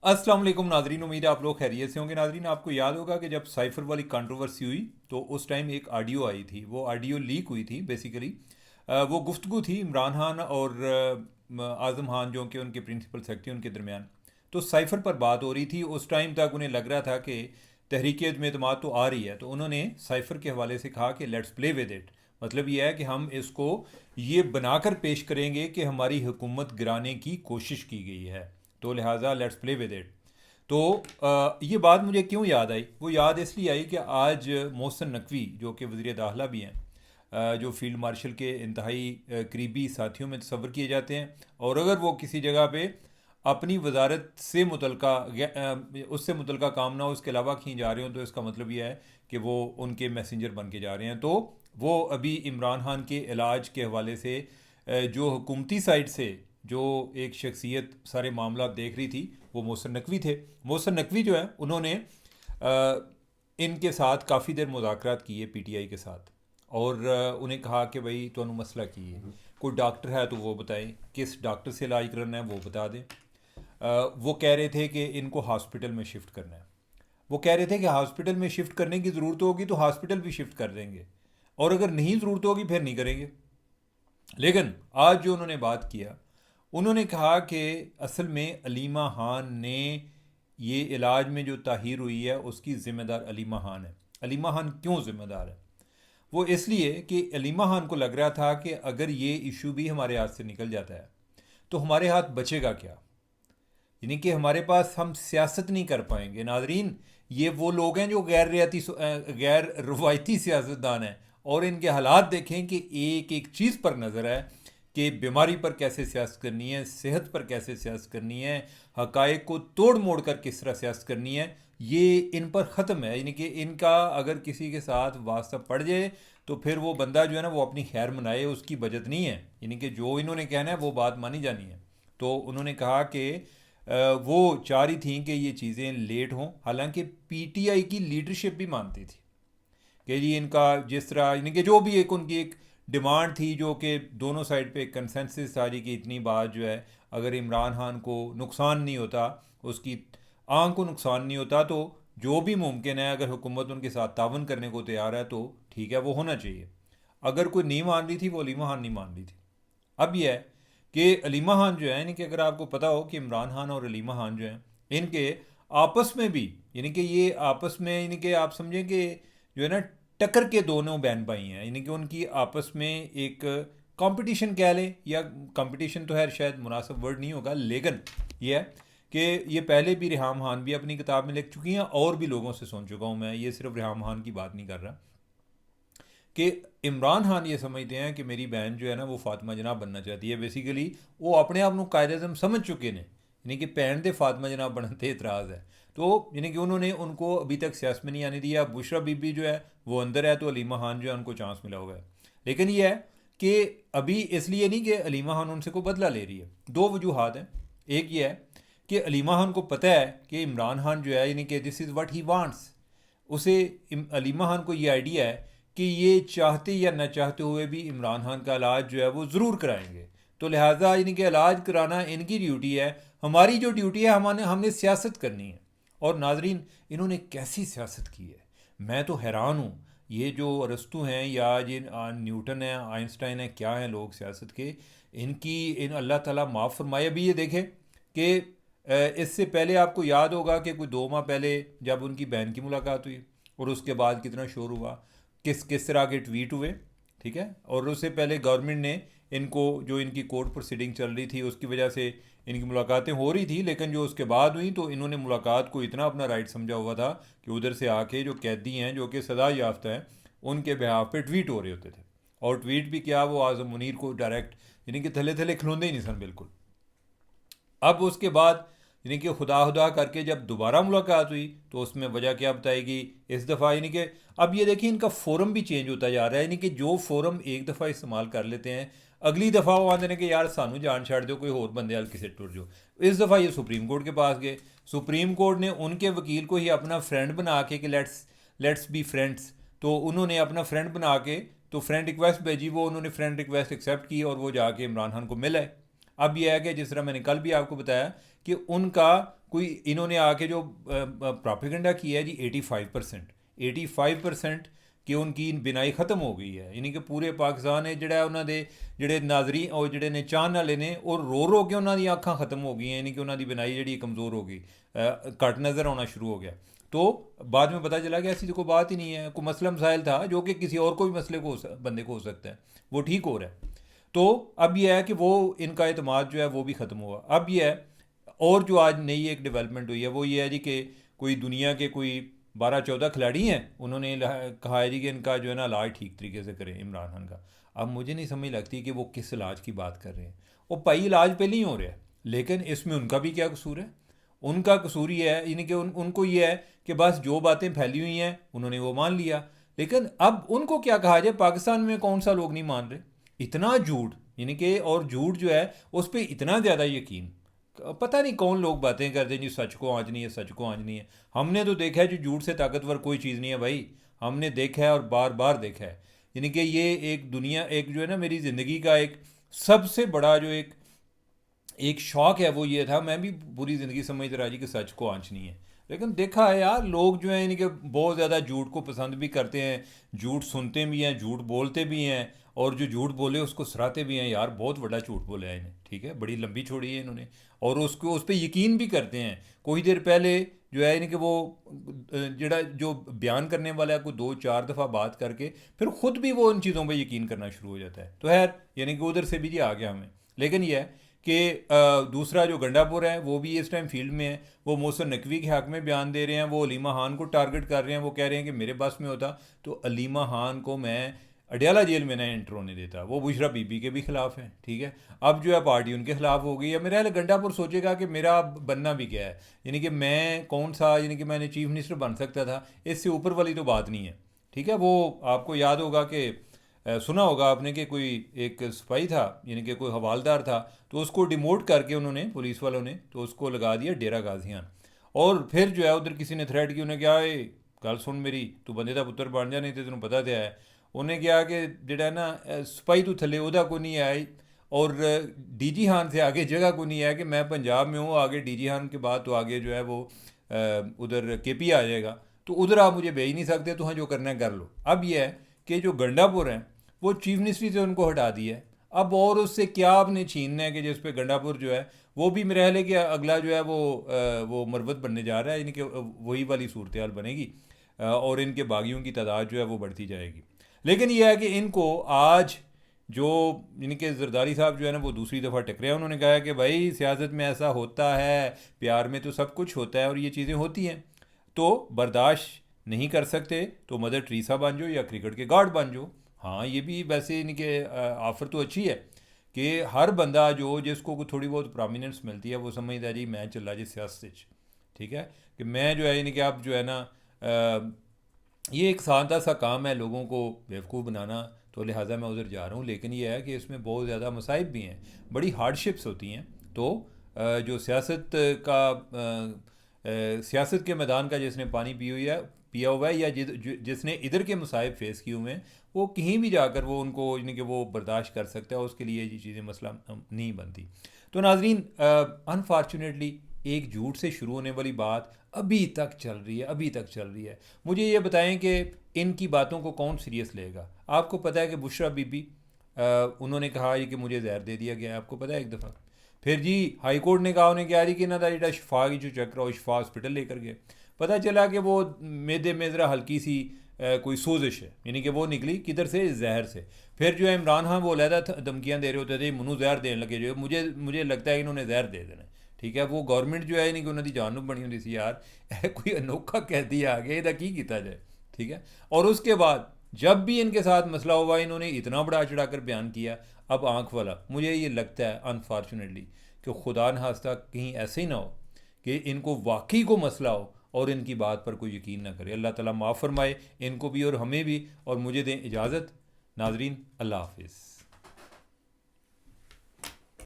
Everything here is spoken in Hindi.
अस्सलाम वालेकुम नाजरीन, उम्मीद है आप लोग खैरियत से होंगे। नाजरीन, आपको याद होगा कि जब साइफर वाली कंट्रोवर्सी हुई तो उस टाइम एक ऑडियो आई थी, वो ऑडियो लीक हुई थी बेसिकली। वो गुफ्तगू थी इमरान खान और आज़म खान जो कि उनके प्रिंसिपल सेक्रेटरी उनके दरमियान। तो साइफर पर बात हो रही थी। उस टाइम तक उन्हें लग रहा था कि तहरीक एतमाद तो आ रही है, तो उन्होंने साइफर के हवाले से कहा कि लेट्स प्ले विद इट। मतलब ये है कि हम इसको ये बनाकर पेश करेंगे कि हमारी हुकूमत गिराने की कोशिश की गई है, तो लिहाजा लेट्स प्ले विद इट। तो ये बात मुझे क्यों याद आई? वो याद इसलिए आई कि आज मोहसिन नकवी जो कि वज़ीर दाखिला भी हैं, जो फील्ड मार्शल के इंतहाई करीबी साथियों में तस्वर किए जाते हैं, और अगर वो किसी जगह पे अपनी वजारत से मुतलका उससे मुतलका काम ना हो, उसके अलावा कहीं जा रहे हो, तो इसका मतलब यह है कि वो उनके मैसेंजर बन के जा रहे हैं। तो वो अभी इमरान खान के इलाज के हवाले से जो हुकूमती साइड से जो एक शख्सियत सारे मामला देख रही थी, वो मोहसिन नकवी थे। मोहसिन नकवी जो है, उन्होंने इनके साथ काफ़ी देर मुज़ाकरात किए पीटीआई के साथ, और उन्हें कहा कि भाई तो मसला की है, कोई डॉक्टर है तो वो बताएं, किस डॉक्टर से इलाज करना है वो बता दें। वो कह रहे थे कि इनको हॉस्पिटल में शिफ्ट करना है। वो कह रहे थे कि हॉस्पिटल में शिफ्ट करने की ज़रूरत होगी तो हॉस्पिटल भी शिफ्ट कर देंगे, और अगर नहीं ज़रूरत होगी फिर नहीं करेंगे। लेकिन आज जो उन्होंने बात किया, उन्होंने कहा कि असल में अलीमा खान ने ये इलाज में जो ताहीर हुई है उसकी ज़िम्मेदार अलीमा खान है। अलीमा खान क्यों ज़िम्मेदार है? वो इसलिए कि अलीमा खान को लग रहा था कि अगर ये इशू भी हमारे हाथ से निकल जाता है तो हमारे हाथ बचेगा क्या, यानी कि हमारे पास हम सियासत नहीं कर पाएंगे। नाजरीन, ये वो लोग हैं जो गैर रवायती सियासतदान हैं, और इनके हालात देखें कि एक एक चीज़ पर नज़र है कि बीमारी पर कैसे सियासत करनी है, सेहत पर कैसे सियासत करनी है, हकायक को तोड़ मोड़ कर किस तरह सियासत करनी है, ये इन पर ख़त्म है। यानी कि इनका अगर किसी के साथ वास्ता पड़ जाए तो फिर वो बंदा जो है ना वो अपनी खैर मनाए, उसकी बजत नहीं है। यानी कि जो इन्होंने कहना है वो बात मानी जानी है। तो उन्होंने कहा कि वो चाह रही थी कि ये चीज़ें लेट हों, हालांकि पीटीआई की लीडरशिप भी मानती थी कि जी इनका जिस तरह, यानी कि जो भी एक उनकी एक डिमांड थी जो कि दोनों साइड पे कंसेंसस था जी, कि इतनी बात जो है, अगर इमरान खान को नुकसान नहीं होता, उसकी आंख को नुकसान नहीं होता, तो जो भी मुमकिन है अगर हुकूमत उनके साथ तावन करने को तैयार है तो ठीक है, वो होना चाहिए। अगर कोई नहीं मान रही थी, वो अलीमा खान नहीं मान रही थी। अब यह है कि अलीमा खान जो है, यानी कि अगर आपको पता हो कि इमरान खान और अलीमा खान जो हैं, इनके आपस में भी, यानी कि ये आपस में, यानी कि आप समझें कि जो है ना टक्कर के दोनों बहन भाई हैं, यानी कि उनकी आपस में एक कंपटीशन कह लें, या कंपटीशन तो है शायद मुनासिब वर्ड नहीं होगा, लेकिन यह है कि ये पहले भी रिहाम खान भी अपनी किताब में लिख चुकी हैं, और भी लोगों से सुन चुका हूँ मैं, ये सिर्फ रिहाम खान की बात नहीं कर रहा, कि इमरान खान ये समझते हैं कि मेरी बहन जो है ना वो फातिमा जनाब बनना चाहती है। बेसिकली वो अपने आप को कायद अज़म समझ चुके हैं, यानी कि भैन दे फातिमा जनाब बनते इतराज़ है। तो यानी कि उन्होंने उनको अभी तक सियासत में नहीं आने दिया। बुशरा बीबी जो है वो अंदर है, तो अलीमा खान जो है उनको चांस मिला हुआ है। लेकिन ये है कि अभी इसलिए नहीं कि अलीमा खान उनसे कोई बदला ले रही है। दो वजूहात हैं। एक ये है कि अलीमा खान को पता है कि इमरान खान जो है, यानी कि this is what he wants, उसे अलीमा खान को ये आइडिया है कि ये चाहते या न चाहते हुए भी इमरान खान का इलाज जो है वो ज़रूर कराएंगे। तो लिहाजा इनके इलाज कराना इनकी ड्यूटी है, हमारी जो ड्यूटी है हमने हमने सियासत करनी है। और नाजरीन, इन्होंने कैसी सियासत की है, मैं तो हैरान हूँ। ये जो अरस्तु हैं या ये न्यूटन है, आइंस्टाइन है, क्या हैं लोग सियासत के, इनकी इन अल्लाह ताला माफ़ फरमाए। अभी ये देखें कि इससे पहले आपको याद होगा कि कोई 2 माह पहले जब उनकी बहन की मुलाकात हुई, और उसके बाद कितना शोर हुआ, किस किस तरह के ट्वीट हुए, ठीक है। और उससे पहले गवर्नमेंट ने इनको, जो इनकी कोर्ट प्रोसीडिंग चल रही थी उसकी वजह से इनकी मुलाकातें हो रही थी, लेकिन जो उसके बाद हुई तो इन्होंने मुलाकात को इतना अपना राइट समझा हुआ था कि उधर से आके जो कैदी हैं जो कि सजा याफ्ता हैं, उनके बिहाफ पे ट्वीट हो रहे होते थे। और ट्वीट भी क्या, वो आज़म मुनीर को डायरेक्ट, यानी कि थले थले खिलौंदे ही नहीं सन बिल्कुल। अब उसके बाद यानी कि खुदा खुदा करके जब दोबारा मुलाकात हुई तो उसमें वजह क्या बताएगी इस दफ़ा, यानी कि अब ये देखिए इनका फ़ोरम भी चेंज होता जा रहा है। यानी कि जो फ़ोरम एक दफ़ा इस्तेमाल कर लेते हैं, अगली दफ़ा वो आते हैं कि यार सानू जान छाड़ दो, कोई और बंदे हल किसे टुर जाओ। इस दफ़ा ये सुप्रीम कोर्ट के पास गए। सुप्रीम कोर्ट ने उनके वकील को ही अपना फ्रेंड बना के कि लेट्स लेट्स बी फ्रेंड्स, तो उन्होंने अपना फ्रेंड बना के तो फ्रेंड रिक्वेस्ट भेजी, वो उन्होंने फ्रेंड रिक्वेस्ट एक्सेप्ट की और वो जाके इमरान खान को मिला है। अब यह है कि जिस तरह मैंने कल भी आपको बताया कि उनका कोई इन्होंने आके जो प्रोपेगेंडा किया है जी 85% कि उनकी बिनाई ख़त्म हो गई है, यानी कि पूरे पाकिस्तान ने ਜਿਹੜਾ ਉਹਨਾਂ ਦੇ ਜਿਹੜੇ ਨਾਜ਼ਰੀ ਉਹ ਜਿਹੜੇ ਨੇ ਚਾਹਣ ਵਾਲੇ ਨੇ ਉਹ ਰੋ ਕੇ ਉਹਨਾਂ ਦੀਆਂ ਅੱਖਾਂ ख़त्म हो गई हैं, यानी कि उन्होंने बिनाई जी कमज़ोर हो गई, घट नज़र आना शुरू हो गया। तो बाद में पता चला कि ऐसी तो कोई बात ही नहीं है, कोई मसला मसाइल था जो कि किसी और को भी मसले को बंदे को हो सकता है, वो ठीक हो रहा है। तो अब यह है कि वो इनका एतमाद जो है वो भी ख़त्म हुआ। अब यह है और जो आज नई एक डेवलपमेंट हुई है वो ये है जी कि कोई दुनिया के कोई 12-14 खिलाड़ी हैं, उन्होंने कहा है जी कि इनका जो है ना इलाज ठीक तरीके से करें इमरान खान का। अब मुझे नहीं समझ लगती कि वो किस इलाज की बात कर रहे हैं। वो भाई इलाज पहले ही हो रहा है, लेकिन इसमें उनका भी क्या कसूर है? उनका कसूर ये है, यानी कि उनको ये है कि बस जो बातें फैली हुई हैं उन्होंने वो मान लिया। लेकिन अब उनको क्या कहा जाए, पाकिस्तान में कौन सा लोग नहीं मान रहे? इतना झूठ, यानी कि और झूठ जो है उस पर इतना ज़्यादा यकीन, पता नहीं कौन लोग बातें करते हैं जी सच को आंचनी है, सच को आंचनी है। हमने तो देखा है जो झूठ से ताकतवर कोई चीज़ नहीं है भाई, हमने देखा है और बार बार देखा है। यानी कि ये एक दुनिया, एक जो है ना मेरी ज़िंदगी का एक सबसे बड़ा जो एक शौक़ है वो ये था, मैं भी पूरी ज़िंदगी समझ रहा जी कि सच को आंचनी है, लेकिन देखा है यार लोग जो हैं यानी कि बहुत ज़्यादा झूठ को पसंद भी करते हैं, झूठ सुनते भी हैं, झूठ बोलते भी हैं, और जो झूठ बोले उसको सराहते भी हैं। यार बहुत बड़ा झूठ बोला है इन्हें, ठीक है, बड़ी लंबी छोड़ी है इन्होंने, और उसको उस पर यकीन भी करते हैं। कोई देर पहले जो है यानी कि वो जो बयान करने वाला है कोई 2-4 दफ़ा बात करके फिर ख़ुद भी वो उन चीज़ों पर यकीन करना शुरू हो जाता है। तो खैर यानी कि उधर से भी जी आ गया हमें। लेकिन यह है कि दूसरा जो गंडापुर है वो भी इस टाइम फील्ड में है, वो मोहसिन नकवी के हक़ में बयान दे रहे हैं, वो अलीमा खान को टारगेट कर रहे हैं। वो कह रहे हैं कि मेरे बस में होता तो अलीमा खान को मैं अडियाला जेल में नहीं एंटर होने देता। वो बुशरा बीबी के भी ख़िलाफ़ हैं, ठीक है। अब जो है पार्टी उनके ख़िलाफ़ हो गई है। मेरा गंडापुर सोचेगा कि मेरा बनना भी क्या है, यानी कि मैं कौन सा, यानी कि मैंने चीफ मिनिस्टर बन सकता था, इससे ऊपर वाली तो बात नहीं है, ठीक है। वो आपको याद होगा कि सुना होगा आपने कि कोई एक सिपाही था, यानी कि कोई हवालदार था, तो उसको डिमोट करके उन्होंने पुलिस वालों ने तो उसको लगा दिया डेरा गाजियान। और फिर जो है उधर किसी ने थ्रेट की, उन्हें क्या है गल सुन मेरी, तू बंदे का पुत्र बन जा नहीं तो तेन पता तो है। उन्हें क्या कि जोड़ा ना सिपाही तो थले वह को नहीं आई, और डीजी खान से आगे जगह को नहीं है कि मैं पंजाब में हूँ, आगे डीजी खान के बाद तो आगे जो है वो उधर केपी आ जाएगा, तो उधर आप मुझे भेज नहीं सकते, तो हाँ जो करना है कर लो। अब यह है कि जो गंडापुर है वो चीफ मिनिस्ट्री से उनको हटा दिया है। अब और उससे क्या आपने छीनना है कि जिस पे गंडापुर जो है वो भी मेरा ख्याल है कि अगला जो है वो मरवत बनने जा रहा है, यानी कि वही वाली सूरत हाल बनेगी, और इनके बागियों की तादाद जो है वो बढ़ती जाएगी। लेकिन यह है कि इनको आज जो यानी कि जरदारी साहब जो है ना वो दूसरी दफ़ा टकरे हैं। उन्होंने कहा है कि भाई सियासत में ऐसा होता है, प्यार में तो सब कुछ होता है और ये चीज़ें होती हैं, तो बर्दाश्त नहीं कर सकते तो मदर टेरेसा बन जाओ या क्रिकेट के गार्ड बन जाओ। हाँ ये भी वैसे इनके ऑफ़र तो अच्छी है कि हर बंदा जो जिसको कोई थोड़ी बहुत प्रोमिनेंस मिलती है वो समझदा जी मैं चला जी सियासत, ठीक है, कि मैं जो है यानी कि अब जो है ना ये एक सादा सा काम है लोगों को बेवकूफ़ बनाना, तो लिहाजा मैं उधर जा रहा हूँ। लेकिन ये है कि इसमें बहुत ज़्यादा मसाइब भी हैं, बड़ी हार्डशिप्स होती हैं। तो जो सियासत के मैदान का जिसने पानी पिया हुआ है या जिसने इधर के मसाइब फेस किए हुए हैं, वो कहीं भी जाकर वो उनको यानी कि वो बर्दाश्त कर सकता है, उसके लिए ये चीज़ें मसला नहीं बनती। तो नाजरीन अनफॉर्चुनेटली एक झूठ से शुरू होने वाली बात अभी तक चल रही है। मुझे ये बताएं कि इनकी बातों को कौन सीरियस लेगा। आपको पता है कि बुशरा बीबी उन्होंने कहा कि मुझे जहर दे दिया गया, आपको पता है एक दफ़ा। फिर जी हाई कोर्ट ने कहा उन्हें क्या जी कि इन्हों का जो शिफा की जो चक्कर वो शिफा हॉस्पिटल लेकर गए, पता चला कि वो मैदे में ज़रा हल्की सी कोई सोजिश है, यानी कि वो निकली किधर से, जहर से। फिर जो है इमरान खान वो लहदा धमकियाँ दे रहे होते थे, मनु जहर देने लगे, जो मुझे लगता है इन्होंने जहर दे देना, ठीक है। वो गवर्नमेंट जो है नहीं कि उन्होंने जानू बनी होती सी यार कोई अनोखा कहती आ गया इदा की किया जाए, ठीक है। और उसके बाद जब भी इनके साथ मसला हुआ इन्होंने इतना बढ़ा चढ़ा कर बयान किया। अब आँख वाला मुझे ये लगता है अनफॉर्चुनेटली कि खुदा न खास्ता कहीं ऐसे ही ना हो कि इनको वाकई को मसला हो और इनकी बात पर कोई यकीन ना करे। अल्लाह ताला माफ़ फरमाए इनको भी और हमें भी, और मुझे दें इजाज़त। नाजरीन अल्लाह हाफिज़।